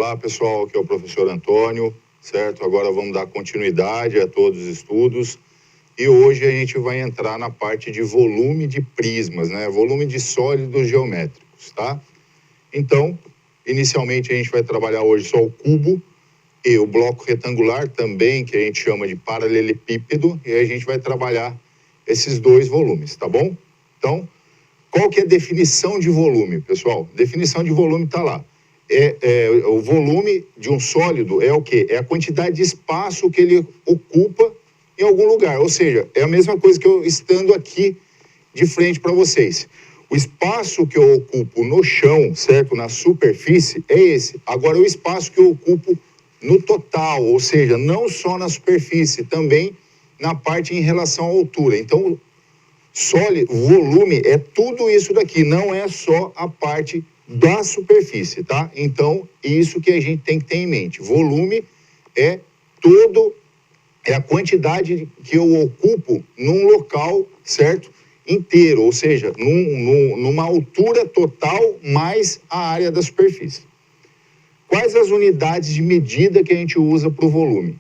Olá, pessoal, aqui é o professor Antônio, certo? Agora vamos dar continuidade a todos os estudos e hoje a gente vai entrar na parte de volume de prismas, né? Volume de sólidos geométricos, tá? Então, inicialmente a gente vai trabalhar hoje só o cubo e o bloco retangular também, que a gente chama de paralelepípedo, e aí a gente vai trabalhar esses dois volumes, tá bom? Então, qual que é a definição de volume, pessoal? Definição de volume está lá. O volume de um sólido é o quê? É a quantidade de espaço que ele ocupa em algum lugar. Ou seja, é a mesma coisa que eu estando aqui de frente para vocês. O espaço que eu ocupo no chão, certo? Na superfície, é esse. Agora, o espaço que eu ocupo no total, ou seja, não só na superfície, também na parte em relação à altura. Então, sólido, volume é tudo isso daqui, não é só a parte da superfície, tá? Então, isso que a gente tem que ter em mente. Volume é a quantidade que eu ocupo num local, certo? Inteiro, ou seja, numa altura total mais a área da superfície. Quais as unidades de medida que a gente usa para o volume?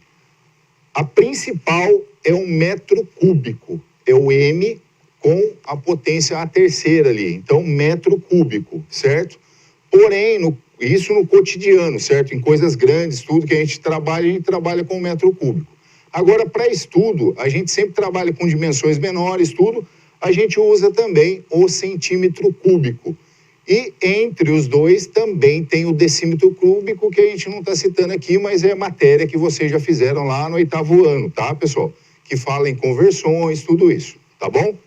A principal é um metro cúbico, é o M com a potência a terceira ali, então metro cúbico, certo? Porém, isso no cotidiano, certo? Em coisas grandes, tudo que a gente trabalha com metro cúbico. Agora, para estudo, a gente sempre trabalha com dimensões menores, tudo, a gente usa também o centímetro cúbico. E entre os dois também tem o decímetro cúbico, que a gente não está citando aqui, mas é matéria que vocês já fizeram lá no 8º ano, tá, pessoal? Que fala em conversões, tudo isso, tá bom?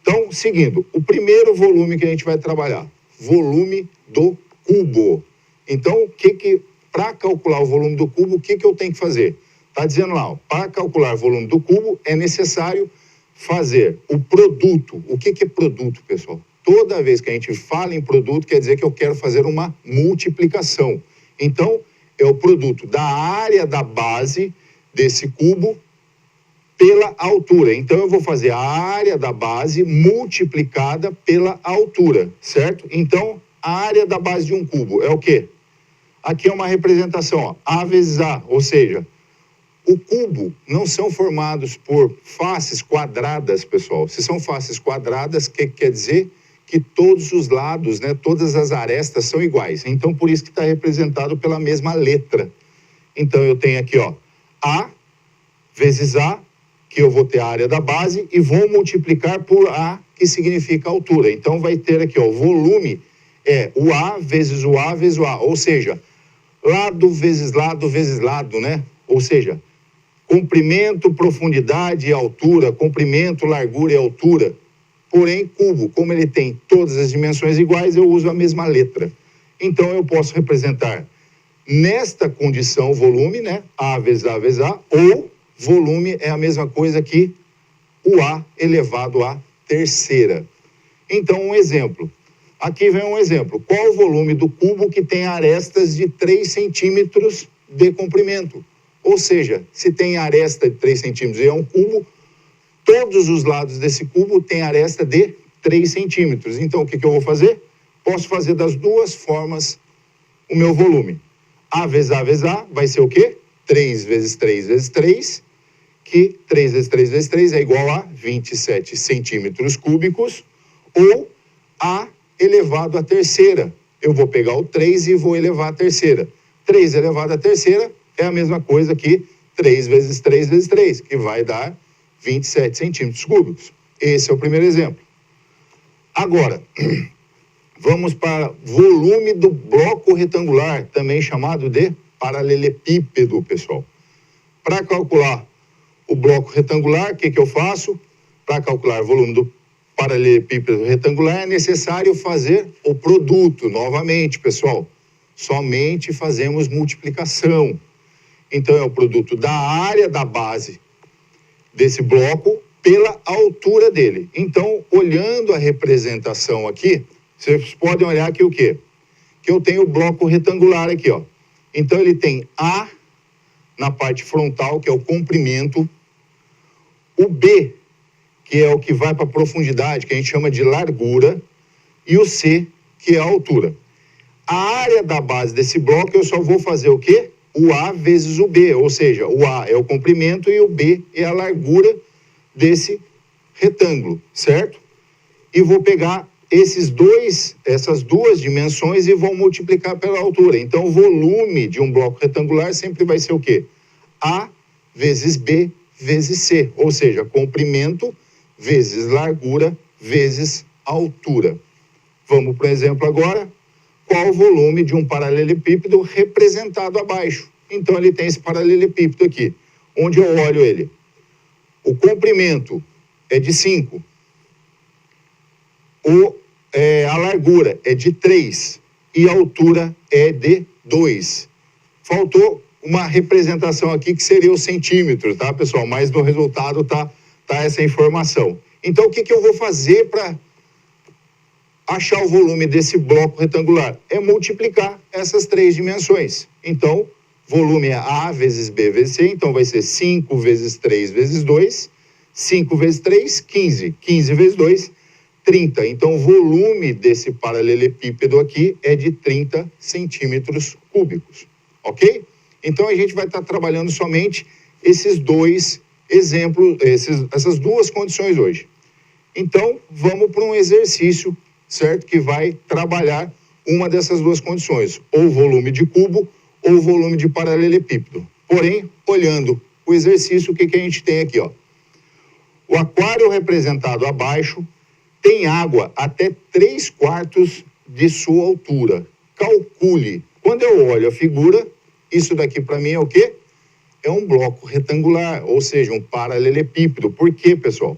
Então, seguindo, o primeiro volume que a gente vai trabalhar, volume do cubo. Então, para calcular o volume do cubo, o que eu tenho que fazer? Está dizendo lá, para calcular o volume do cubo, é necessário fazer o produto. O que é produto, pessoal? Toda vez que a gente fala em produto, quer dizer que eu quero fazer uma multiplicação. Então, é o produto da área da base desse cubo pela altura. Então, eu vou fazer a área da base multiplicada pela altura, certo? Então, a área da base de um cubo é o quê? Aqui é uma representação, ó, A vezes A, ou seja, o cubo não são formados por faces quadradas, pessoal. Se são faces quadradas, o que quer dizer? Que todos os lados, né, todas as arestas são iguais. Então, por isso que está representado pela mesma letra. Então, eu tenho aqui, ó, A vezes A, que eu vou ter a área da base, e vou multiplicar por A, que significa altura. Então, vai ter aqui, ó, o volume é o A vezes o A vezes o A, ou seja, lado vezes lado, né? Ou seja, comprimento, profundidade e altura, comprimento, largura e altura. Porém, cubo, como ele tem todas as dimensões iguais, eu uso a mesma letra. Então, eu posso representar nesta condição volume, né? A vezes A vezes A, ou volume é a mesma coisa que o A elevado à terceira. Então, um exemplo. Aqui vem um exemplo. Qual o volume do cubo que tem arestas de 3 centímetros de comprimento? Ou seja, se tem aresta de 3 centímetros e é um cubo, todos os lados desse cubo têm aresta de 3 centímetros. Então, o que eu vou fazer? Posso fazer das duas formas o meu volume. A vezes A vai ser o quê? 3 vezes 3 vezes 3, que 3 vezes 3 vezes 3 é igual a 27 centímetros cúbicos, ou A elevado à terceira. Eu vou pegar o 3 e vou elevar a terceira. 3 elevado à terceira é a mesma coisa que 3 vezes 3 vezes 3, que vai dar 27 centímetros cúbicos. Esse é o primeiro exemplo. Agora, vamos para volume do bloco retangular, também chamado de paralelepípedo, pessoal. Para calcular o bloco retangular, o que eu faço? Para calcular o volume do paralelepípedo retangular, é necessário fazer o produto, novamente, pessoal. Somente fazemos multiplicação. Então, é o produto da área da base desse bloco pela altura dele. Então, olhando a representação aqui, vocês podem olhar aqui o quê? Que eu tenho o bloco retangular aqui, ó. Então, ele tem A na parte frontal, que é o comprimento, o B, que é o que vai para a profundidade, que a gente chama de largura, e o C, que é a altura. A área da base desse bloco eu só vou fazer o quê? O A vezes o B, ou seja, o A é o comprimento e o B é a largura desse retângulo, certo? E vou pegar essas duas dimensões e vou multiplicar pela altura. Então, o volume de um bloco retangular sempre vai ser o quê? A vezes B vezes C, ou seja, comprimento vezes largura vezes altura. Vamos para o exemplo agora. Qual o volume de um paralelepípedo representado abaixo? Então, ele tem esse paralelepípedo aqui. Onde eu olho ele? O comprimento é de 5. A largura é de 3. E a altura é de 2. Faltou uma representação aqui que seria o centímetro, tá, pessoal? Mas no resultado tá essa informação. Então, o que eu vou fazer para achar o volume desse bloco retangular? É multiplicar essas três dimensões. Então, volume é A vezes B vezes C, então vai ser 5 vezes 3 vezes 2, 5 vezes 3, 15, 15 vezes 2, 30. Então, o volume desse paralelepípedo aqui é de 30 centímetros cúbicos, ok? Então, a gente vai estar trabalhando somente esses dois exemplos, essas duas condições hoje. Então, vamos para um exercício, certo? Que vai trabalhar uma dessas duas condições, ou volume de cubo ou volume de paralelepípedo. Porém, olhando o exercício, o que a gente tem aqui, ó? O aquário representado abaixo tem água até 3/4 de sua altura. Calcule. Quando eu olho a figura, isso daqui para mim é o quê? É um bloco retangular, ou seja, um paralelepípedo. Por quê, pessoal?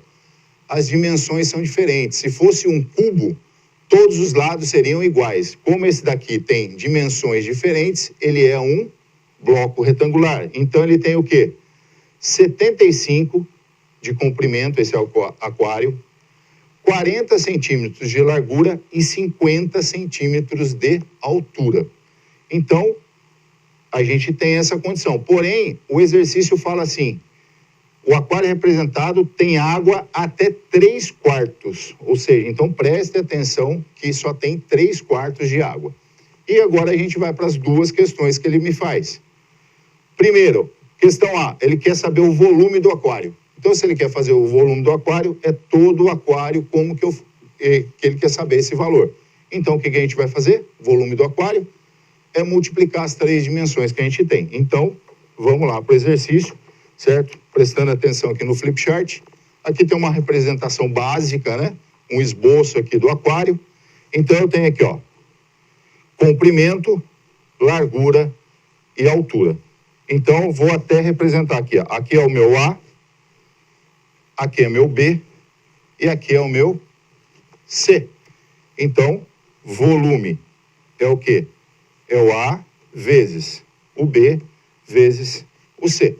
As dimensões são diferentes. Se fosse um cubo, todos os lados seriam iguais. Como esse daqui tem dimensões diferentes, ele é um bloco retangular. Então, ele tem o quê? 75 de comprimento, esse é o aquário, 40 centímetros de largura e 50 centímetros de altura. Então, a gente tem essa condição. Porém, o exercício fala assim: o aquário representado tem água até 3/4, ou seja, então preste atenção que só tem 3/4 de água. E agora a gente vai para as duas questões que ele me faz. Primeiro, questão A, ele quer saber o volume do aquário. Então, se ele quer fazer o volume do aquário, é todo o aquário, como que ele quer saber esse valor. Então, o que a gente vai fazer? O volume do aquário é multiplicar as três dimensões que a gente tem. Então, vamos lá para o exercício, certo? Prestando atenção aqui no flip chart. Aqui tem uma representação básica, né? Um esboço aqui do aquário. Então, eu tenho aqui, ó, comprimento, largura e altura. Então, vou até representar aqui, ó. Aqui é o meu A, aqui é meu B e aqui é o meu C. Então, volume é o quê? É o A vezes o B vezes o C.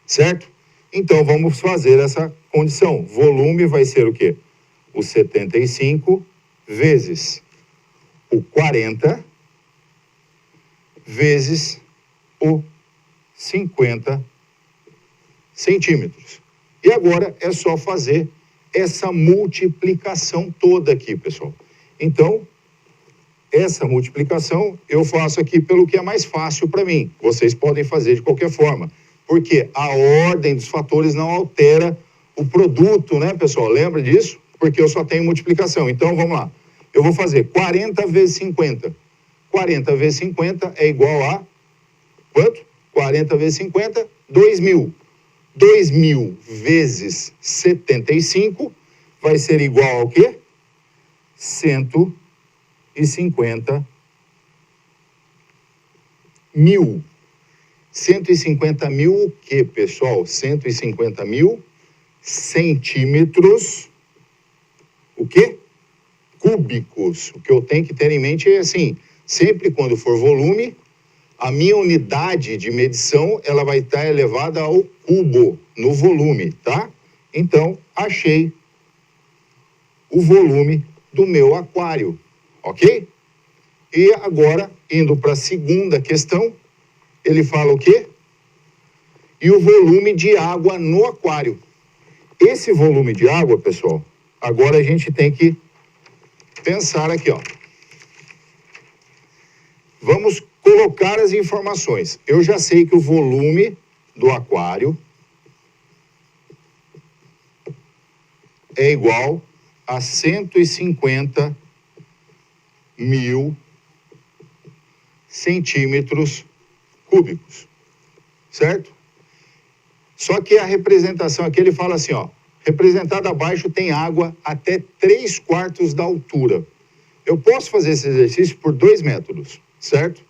Certo? Então, vamos fazer essa condição. Volume vai ser o quê? O 75 vezes o 40 vezes o 50 centímetros. E agora é só fazer essa multiplicação toda aqui, pessoal. Então, essa multiplicação eu faço aqui pelo que é mais fácil para mim. Vocês podem fazer de qualquer forma, porque a ordem dos fatores não altera o produto, né, pessoal? Lembra disso? Porque eu só tenho multiplicação. Então, vamos lá. Eu vou fazer 40 vezes 50. 40 vezes 50 é igual a quanto? 40 vezes 50, 2.000. 2.000 vezes 75 vai ser igual ao quê? 150 mil. 150 mil o quê, pessoal? 150 mil centímetros, o quê? Cúbicos. O que eu tenho que ter em mente é assim, sempre quando for volume, a minha unidade de medição, ela vai estar elevada ao cubo, no volume, tá? Então, achei o volume do meu aquário, ok? E agora, indo para a segunda questão, ele fala o quê? E o volume de água no aquário. Esse volume de água, pessoal, agora a gente tem que pensar aqui, ó. Vamos colocar as informações. Eu já sei que o volume do aquário é igual a 150 mil centímetros cúbicos, certo? Só que a representação aqui, ele fala assim, ó, representado abaixo tem água até 3/4 da altura. Eu posso fazer esse exercício por 2 métodos, certo?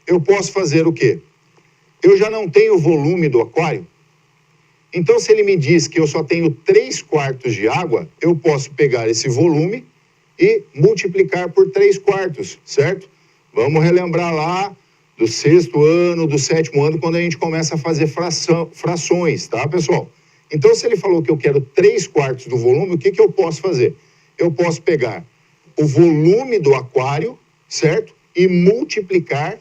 Eu posso fazer o quê? Eu já não tenho o volume do aquário. Então, se ele me diz que eu só tenho 3/4 de água, eu posso pegar esse volume e multiplicar por 3/4, certo? Vamos relembrar lá do 6º ano, do 7º ano, quando a gente começa a fazer frações, tá, pessoal? Então, se ele falou que eu quero 3/4 do volume, o que eu posso fazer? Eu posso pegar o volume do aquário, certo? E multiplicar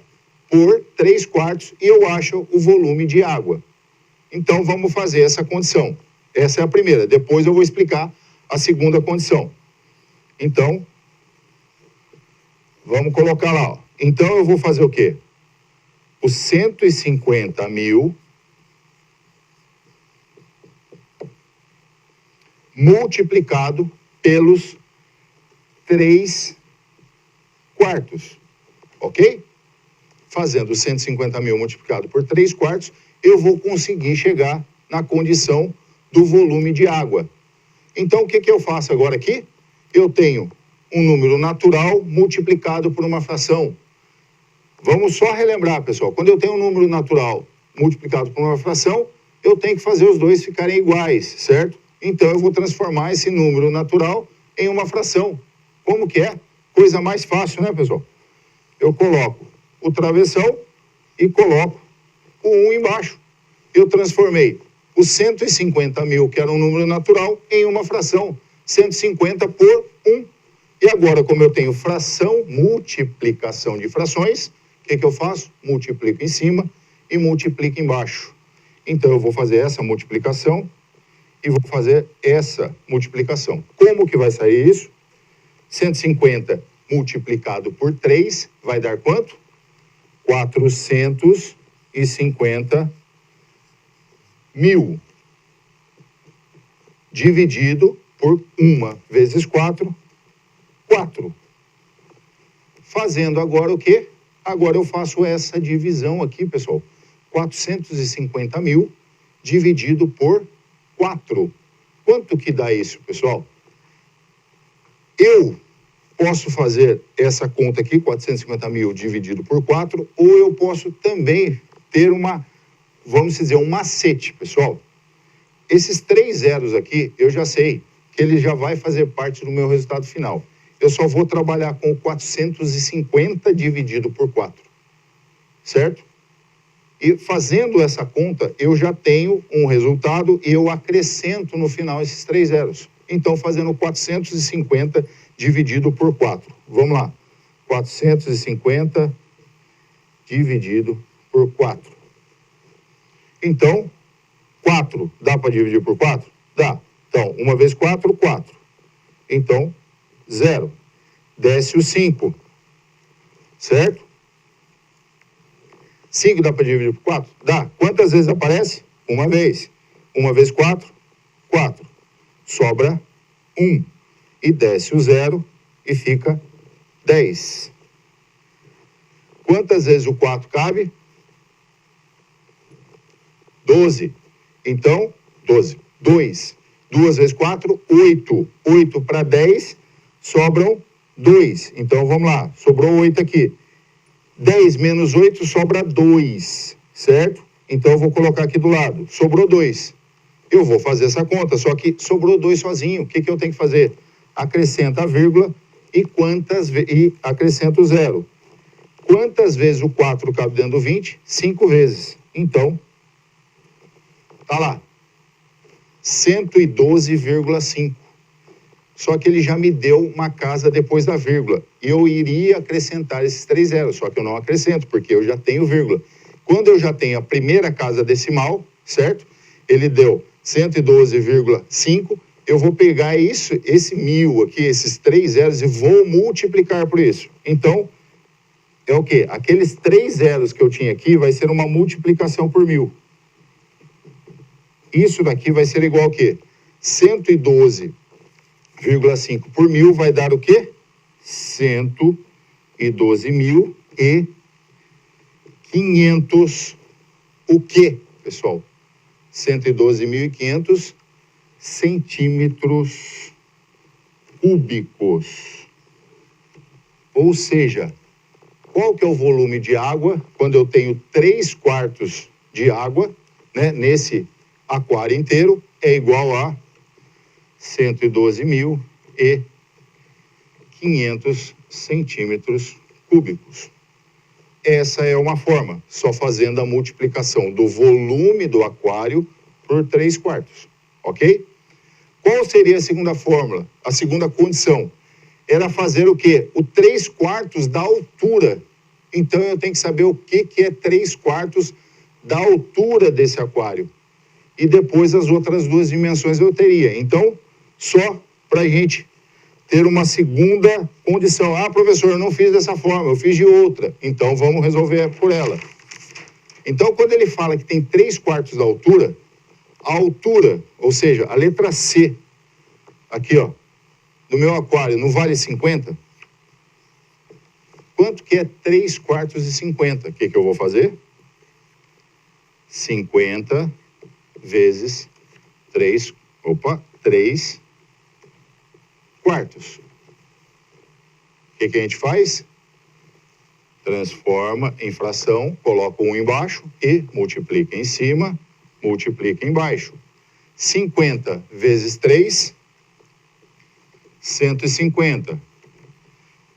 por 3/4 e eu acho o volume de água. Então, vamos fazer essa condição. Essa é a primeira. Depois eu vou explicar a segunda condição. Então, vamos colocar lá, ó. Então, eu vou fazer o quê? Os 150 mil multiplicado pelos 3/4, ok? Fazendo 150 mil multiplicado por 3/4, eu vou conseguir chegar na condição do volume de água. Então, o que eu faço agora aqui? Eu tenho um número natural multiplicado por uma fração. Vamos só relembrar, pessoal. Quando eu tenho um número natural multiplicado por uma fração, eu tenho que fazer os dois ficarem iguais, certo? Então, eu vou transformar esse número natural em uma fração. Como que é? Coisa mais fácil, né, pessoal? Eu coloco o travessão e coloco o 1 embaixo. Eu transformei os 150 mil, que era um número natural, em uma fração. 150 por 1. E agora, como eu tenho fração, multiplicação de frações, o que eu faço? Multiplico em cima e multiplico embaixo. Então, eu vou fazer essa multiplicação e vou fazer essa multiplicação. Como que vai sair isso? 150 multiplicado por 3 vai dar quanto? 450 mil. Dividido por 1 vezes 4, 4. Fazendo agora o quê? Agora eu faço essa divisão aqui, pessoal. 450 mil dividido por 4. Quanto que dá isso, pessoal? Eu posso fazer essa conta aqui, 450 mil dividido por 4, ou eu posso também ter vamos dizer, um macete, pessoal. Esses 3 zeros aqui, eu já sei que ele já vai fazer parte do meu resultado final. Eu só vou trabalhar com o 450 dividido por 4, certo? E fazendo essa conta, eu já tenho um resultado e eu acrescento no final esses 3 zeros. Então, fazendo 450 dividido por 4. Vamos lá. 450 dividido por 4. Então, 4 dá para dividir por 4? Dá. Então, 1 vezes 4, 4. Então, 0. Desce o 5. Certo? 5 dá para dividir por 4? Dá. Quantas vezes aparece? 1 vez. 1 vezes 4, 4. Sobra 1. E desce o 0 e fica 10. Quantas vezes o 4 cabe? 12. Então, 12. 2. 2 vezes 4, 8. 8 para 10, sobram 2. Então, vamos lá. Sobrou 8 aqui. 10 menos 8 sobra 2, certo? Então, eu vou colocar aqui do lado. Sobrou 2. Eu vou fazer essa conta, só que sobrou 2 sozinho. O que eu tenho que fazer? Acrescenta a vírgula e acrescenta o 0. Quantas vezes o 4 cabe dentro do 20? 5 vezes. Então, tá lá. 112,5. Só que ele já me deu uma casa depois da vírgula. E eu iria acrescentar esses 3 zeros, só que eu não acrescento, porque eu já tenho vírgula. Quando eu já tenho a primeira casa decimal, certo? Ele deu 112,5. Eu vou pegar esse 1000 aqui, esses 3 zeros, e vou multiplicar por isso. Então, é o quê? Aqueles 3 zeros que eu tinha aqui vai ser uma multiplicação por 1000. Isso daqui vai ser igual ao quê? 112,5 por 1000 vai dar o quê? 112.500. O quê, pessoal? 112.500 centímetros cúbicos. Ou seja, qual que é o volume de água quando eu tenho 3/4 de água, né, nesse aquário inteiro? É igual a 112.500 centímetros cúbicos. Essa é uma forma, só fazendo a multiplicação do volume do aquário por 3/4, ok? Qual seria a segunda fórmula? A segunda condição era fazer o quê? O 3/4 da altura. Então, eu tenho que saber o que é 3/4 da altura desse aquário. E depois as outras 2 dimensões eu teria. Então, só para a gente ter uma segunda condição. Ah, professor, eu não fiz dessa forma, eu fiz de outra. Então, vamos resolver por ela. Então, quando ele fala que tem 3/4 da altura, a altura, ou seja, a letra C, aqui, ó, do meu aquário, não vale 50? Quanto que é 3/4 de 50? O que eu vou fazer? 50 vezes 3 quartos. O que a gente faz? Transforma em fração, coloca 1 embaixo e multiplica em cima, multiplica embaixo. 50 vezes 3, 150.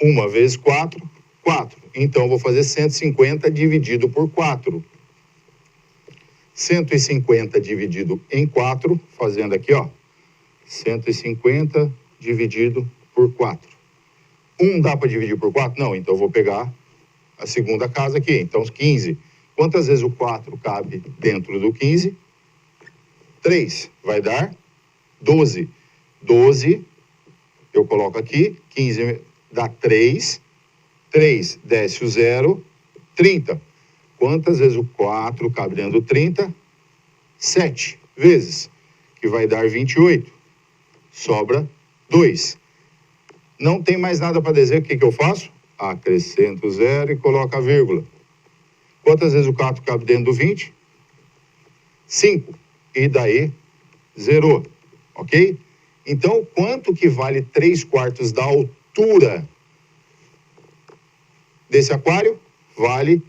1 vezes 4, 4. Então, vou fazer 150 dividido por 4. 150 dividido em 4, fazendo aqui, ó. 150 dividido por 4. 1 dá para dividir por 4? Não, então eu vou pegar a segunda casa aqui. Então, 15. Quantas vezes o 4 cabe dentro do 15? 3. Vai dar 12. 12, eu coloco aqui. 15 dá 3. 3 desce o 0. 30. Quantas vezes o 4 cabe dentro do 30? 7 vezes, que vai dar 28. Sobra 2. Não tem mais nada para dizer, o que eu faço? Acrescento 0 e coloco a vírgula. Quantas vezes o 4 cabe dentro do 20? 5. E daí, zerou. Ok? Então, quanto que vale 3/4 da altura desse aquário? Vale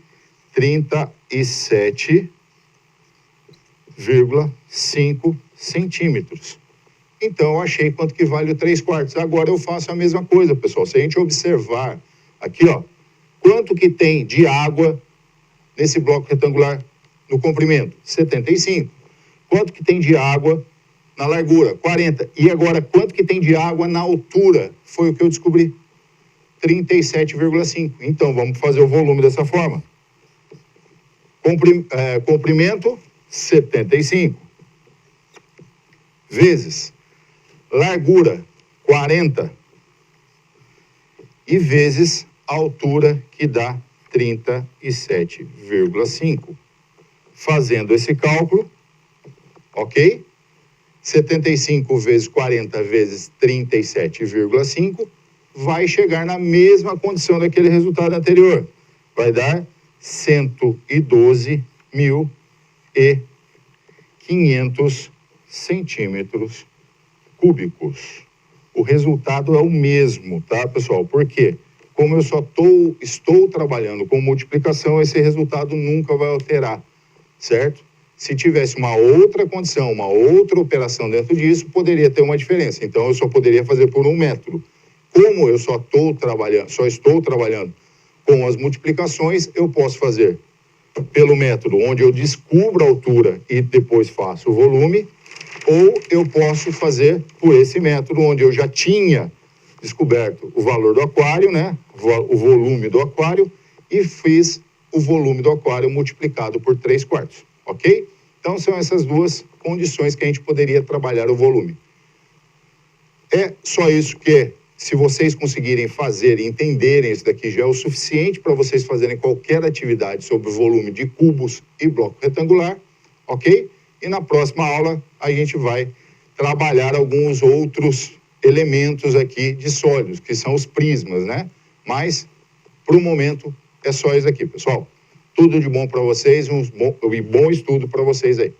37,5 centímetros. Então, eu achei quanto que vale o 3/4. Agora eu faço a mesma coisa, pessoal. Se a gente observar aqui, ó, quanto que tem de água nesse bloco retangular no comprimento? 75. Quanto que tem de água na largura? 40. E agora, quanto que tem de água na altura? Foi o que eu descobri. 37,5. Então, vamos fazer o volume dessa forma. Comprimento, 75. Vezes largura, 40. E vezes a altura, que dá 37,5. Fazendo esse cálculo, ok? 75 vezes 40 vezes 37,5 vai chegar na mesma condição daquele resultado anterior. Vai dar 112.500 centímetros cúbicos. O resultado é o mesmo, tá, pessoal? Por quê? Como eu só estou trabalhando com multiplicação, esse resultado nunca vai alterar, certo? Se tivesse uma outra condição, uma outra operação dentro disso, poderia ter uma diferença. Então, eu só poderia fazer por um método. Como eu só estou trabalhando com as multiplicações, eu posso fazer pelo método onde eu descubro a altura e depois faço o volume, ou eu posso fazer por esse método onde eu já tinha descoberto o valor do aquário, né? O volume do aquário, e fiz o volume do aquário multiplicado por 3/4, ok? Então, são essas duas condições que a gente poderia trabalhar o volume. É só isso que Se vocês conseguirem fazer e entenderem isso daqui, já é o suficiente para vocês fazerem qualquer atividade sobre o volume de cubos e bloco retangular, ok? E na próxima aula a gente vai trabalhar alguns outros elementos aqui de sólidos, que são os prismas, né? Mas, para o momento, é só isso aqui, pessoal. Tudo de bom para vocês e bom estudo para vocês aí.